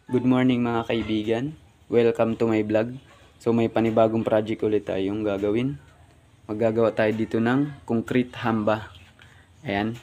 Good morning mga kaibigan. Welcome to my vlog. So may panibagong project ulit tayong gagawin. Maggagawa tayo dito ng concrete hamba. Ayan.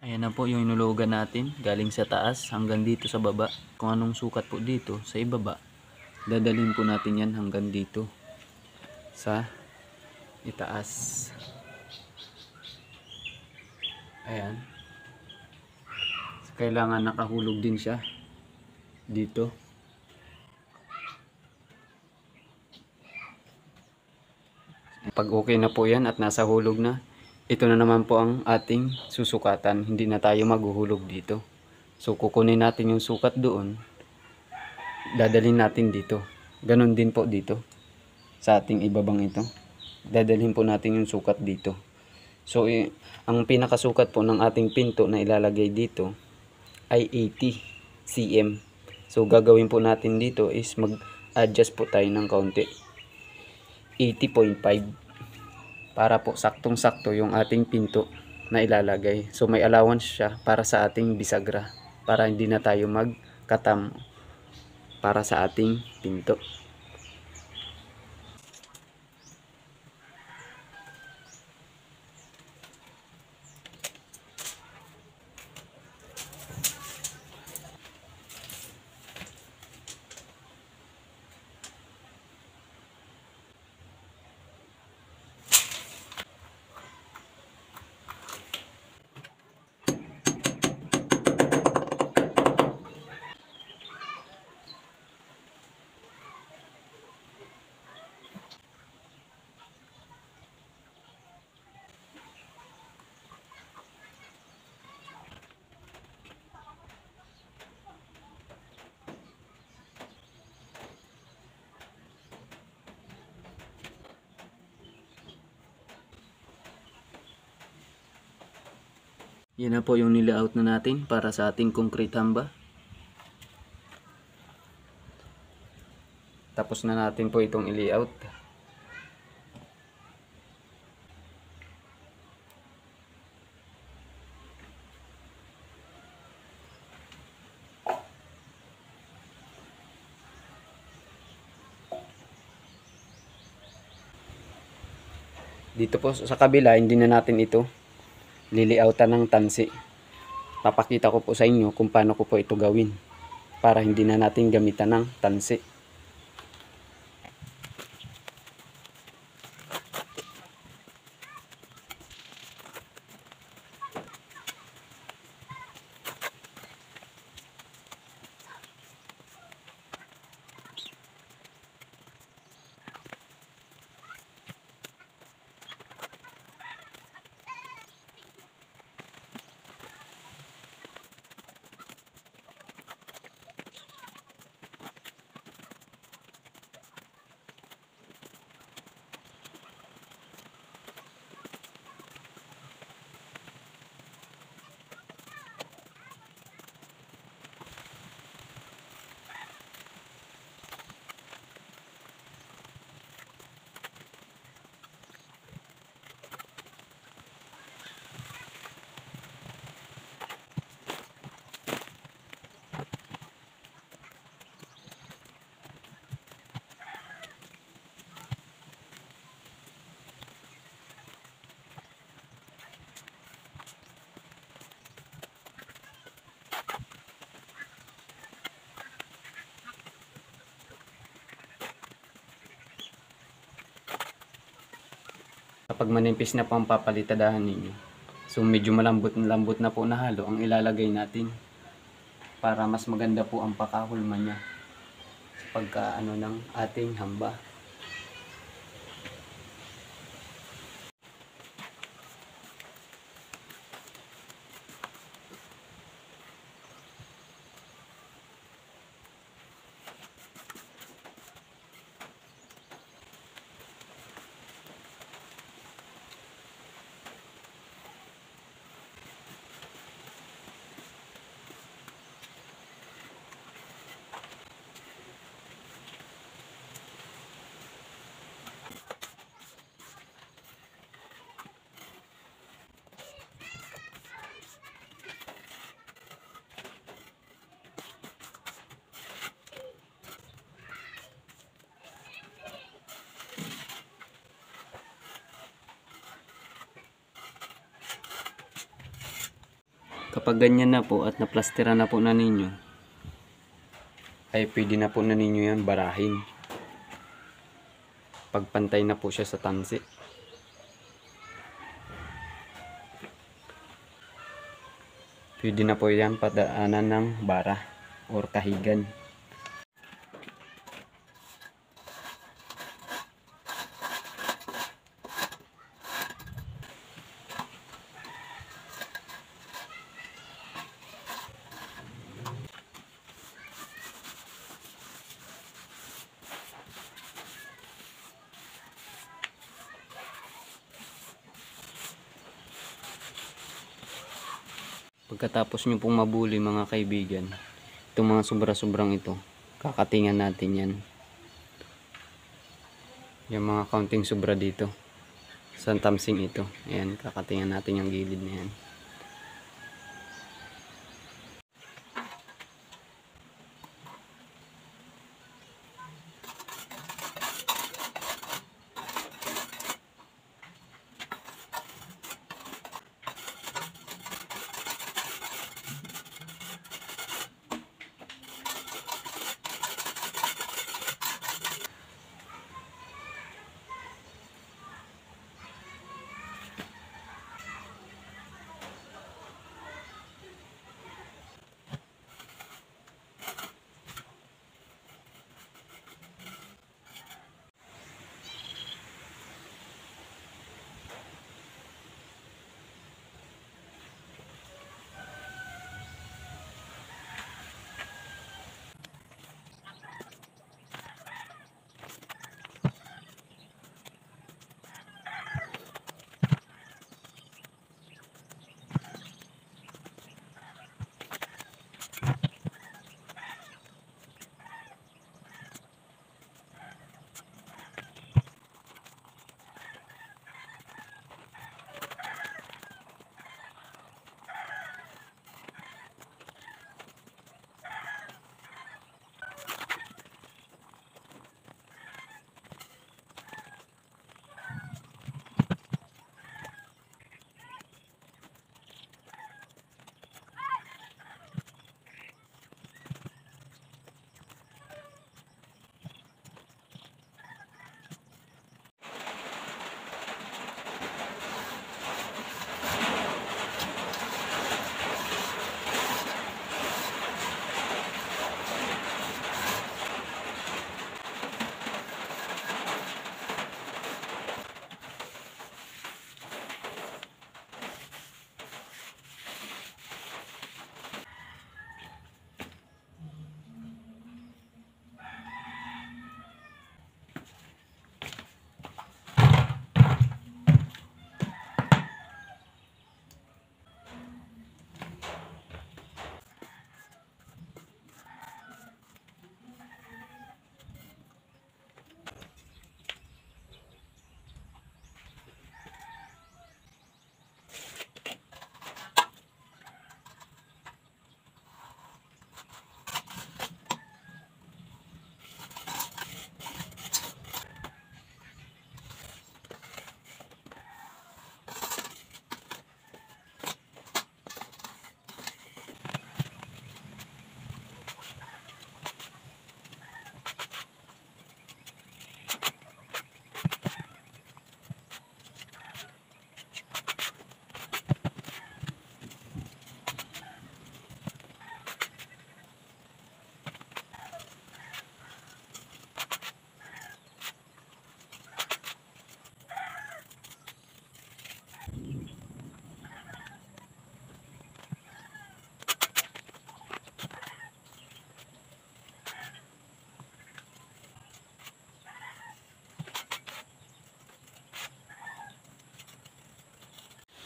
Ayan na po yung inulugan natin. Galing sa taas hanggang dito sa baba. Kung anong sukat po dito sa ibaba, dadalhin po natin yan hanggang dito sa itaas. Ayan. Kailangan nakahulog din siya dito. Pag okay na po yan at nasa hulog na, ito na naman po ang ating susukatan. Hindi na tayo maghuhulog dito. So kukunin natin yung sukat doon, dadalhin natin dito. Ganon din po dito sa ating ibabang ito. Dadalhin po natin yung sukat dito. So ang pinakasukat po ng ating pinto na ilalagay dito ay 80 cm. So gagawin po natin dito is mag-adjust po tayo ng kaunti. 80.5 para po saktong-sakto yung ating pinto na ilalagay. So may allowance siya para sa ating bisagra, para hindi na tayo magkatam para sa ating pinto. Yan na po yung nilayout na natin para sa ating concrete hamba. Tapos na natin po itong i-layout. Dito po sa kabila, hindi na natin ito lilayoutan ng tansi. Papakita ko po sa inyo kung paano ko po ito gawin para hindi na natin gamitan ng tansi. Kapag manipis na po ang papalitadahan ninyo, so medyo malambot na po na halo ang ilalagay natin para mas maganda po ang pakahulma niya sa pagkaano ng ating hamba. Kapag ganyan na po at naplastera na po na ninyo, ay pwede na po na ninyo yan barahin. Pagpantay na po siya sa tansi. Pwede na po yan padaanan ng bara or kahigan. Pagkatapos nyo pong mabuli mga kaibigan, itong mga sobra-sobrang ito, kakatingan natin yan. Yung mga kaunting sobra dito sa tamsing ito, ayan, kakatingan natin yung gilid na yan.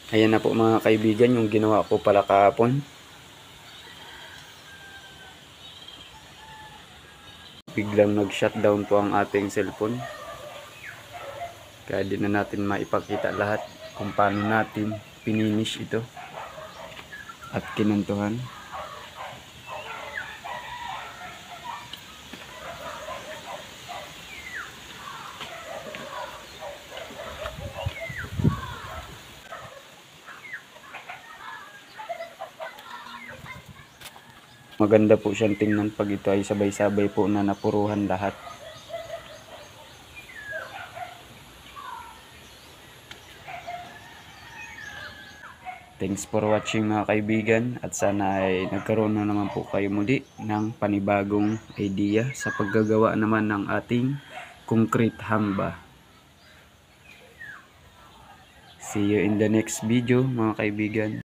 Ayan na po mga kaibigan yung ginawa ko pala kahapon. Biglang nag-shutdown po ang ating cellphone. Kaya di na natin maipakita lahat kung paano natin pininish ito at kinantuhan. Maganda po siyang tingnan pag ito ay sabay-sabay po na napuruhan lahat. Thanks for watching mga kaibigan, at sana ay nagkaroon na naman po kayo muli ng panibagong idea sa paggagawa naman ng ating concrete hamba. See you in the next video mga kaibigan.